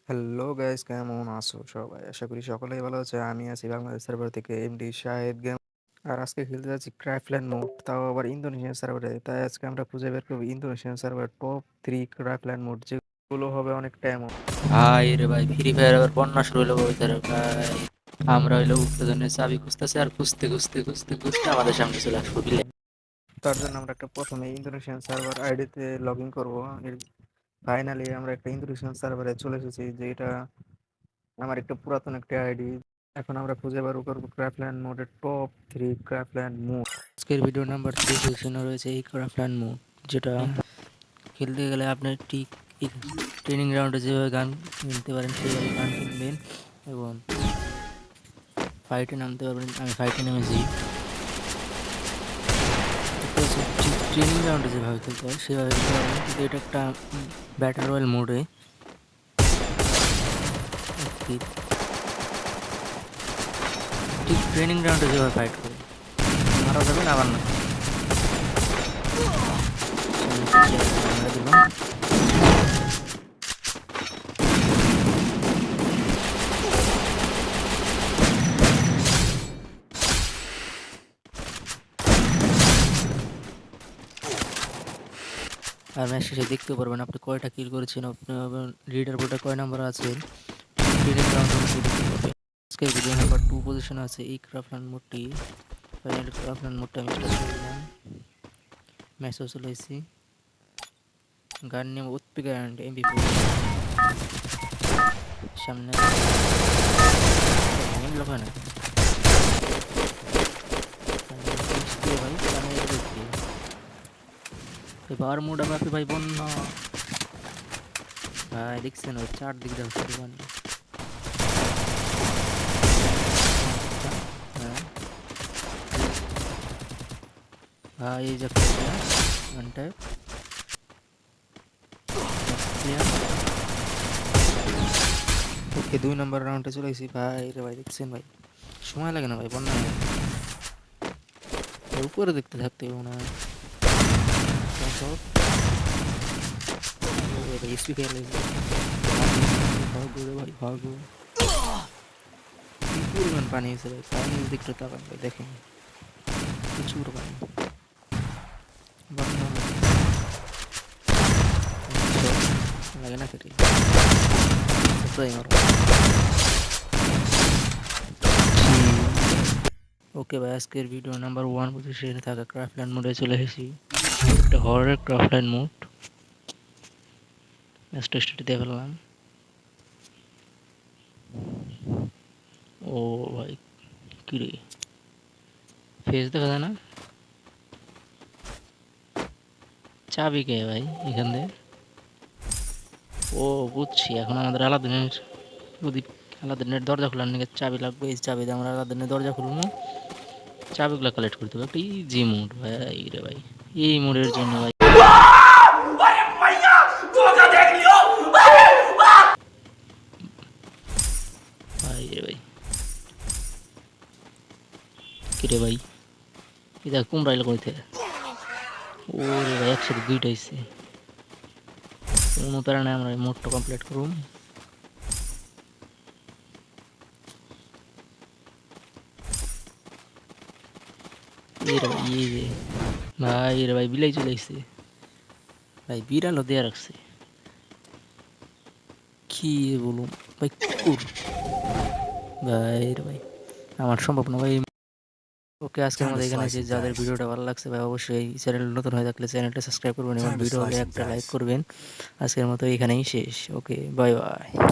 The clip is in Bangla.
হ্যালো গাইস, কেমন আছো সবাই? আশা করি সকলেই ভালো আছে। আমি আছি বাংলাদেশ সার্ভার থেকে এমডি শাহেদ গেম। আর আজকে খেলতে যাচ্ছি ক্রাফল্যান্ড মোড, তাও আবার ইন্দোনেশিয়ান সার্ভারে। তাই আজকে আমরা খুঁজে বের করবো Indonesian server top 3 Craftland mode, যেগুলো হবে অনেকটা এমন। ভাই রে ভাই, ফ্রি ফায়ার আবার বন্যা শুরু হলো কবিতার ভাই। আমরা হইলো উত্তেজনের চাবি খুঁজতেছি, আর খুঁজতে খুঁজতে খুঁজতে খুঁজতে আমাদের সামনে চলে আসবো বিলে। তার জন্য আমরা একটা প্রথমে ইন্দোনেশিয়ান সার্ভার আইডিতে লগ ইন করবো। ফাইনালি আমরা একটা ইন্দোনেশিয়ান সার্ভারে চলে এসেছি, যেটা আমার একটা পুরাতন একটা আইডি। এখন আমরা খুঁজে বার করবো ক্রাফল্যান্ড মোডের টপ 3 ক্রাফল্যান্ড মোড। আজকের ভিডিও নাম্বার 3 পজিশনে রয়েছে এই ক্রাফল্যান্ড মোড, যেটা খেলতে গেলে আপনার ঠিক ট্রেনিং গ্রাউন্ডে যেভাবে গান কিনতে পারেন সেইভাবে গান কিনবেন এবং ফাইটে নামতে পারবেন। আমি ফাইটে নেমেছি। এটা হচ্ছে ঠিক ট্রেনিং গ্রাউন্ডে যেভাবে খেলতে হয় সেভাবে খেলতে পারবেন, কিন্তু এটা একটা ব্যাটল রয়্যাল মোডে। ঠিক ট্রেনিং গ্রাউন্ডে যেভাবে ফাইট করে মারা যাবেন, আবার না সামনে পিছিয়ে মেরে দিলাম। আর ম্যাচ শেষে দেখতেও পারবেন আপনি কয়টা কিল করেছেন, আপনার লিডার বোর্ডে কয় নাম্বার আছেন, ট্রেনিং গ্রাউন্ডে দেখতে পারবেন। আজকের ভিডিও নাম্বার 2 পজিশন আছে এই ক্রাফল্যান্ড মোডটি। ফাইনালি ক্রাফল্যান্ড মোডটা আমি স্টার্ট করে দিলাম। ম্যাচও চলে এসেছি। গান নেম উৎপিকা অ্যান্ড এমবি4। সামনে লোক হয় না ভাই, গানের দেখি এবার মোড আমাকে ভাই বন্যা ভাই দেখছেন ওই চারদিক দিয়ে শুধু পানি। হ্যাঁ ভাই, এই যে ঘন্টায় ওকে 2 নম্বর রাউন্ডে চলে এসেছি ভাই রে ভাই। দেখছেন ভাই, সময় লাগে না ভাই বন্যা উপরে দেখতে থাকতে মনে হয় স্পিড ভাগো রে ভাই ভাগো। কি পরিমাণ পানি আছে ভাই, পানির দিকটা তাকান ভাই, দেখেন প্রচুর পানি। বন্যা লাগে না কেটে ওকে ভাই, আজকের ভিডিও নাম্বার 1 পজিশনে থাকা ক্রাফল্যান্ড মোডে চলে এসেছি। একটা হরর ক্রাফল্যান্ড মোড ম্যাচটা স্টার্ট দিয়ে ফেললাম। ও ভাই কিরে, ফেস দেখা যায় না। চাবি কে ভাই এখান থেকে? ও বুঝছি, এখন আমাদের আলাদিনের প্রদীপ আলাদিনের দরজা খোলার নিয়ে চাবি লাগবে। এই চাবি দিয়ে আমরা আলাদিনের দরজা খুলবো, চাবিগুলো কালেক্ট করতে হবে। একটা ইজি মোড ভাই রে ভাই, এই মোডের জন্য ভাই ভাই রে ভাই কিরে ভাই, এটা কুমড়াইল কইতে ওরে ভাই, একসাথে দুইটা আইছে। কোনো প্যারা নাই, আমরা মোডটা কমপ্লিট করুন। এই রে ভাই, এই যে ভাই রে ভাই, বিলাই চলে আইছে ভাই, বিড়ালও দেয়া রাখছে। কি বলুন ভাই, কুকুর ভাই রে ভাই, আমার সম্ভব না ভাই। ওকে, আজকের Time মতো to এখানে slice যে and যাদের dice. ভিডিওটা ভালো লাগছে ভাই, অবশ্যই চ্যানেল নতুন হয়ে থাকলে চ্যানেলটা সাবস্ক্রাইব করবেন এবং Time to ভিডিও হলে slice and একটা লাইক dice. করবেন। আজকের মতো এখানেই শেষ। ওকে, বাই বাই।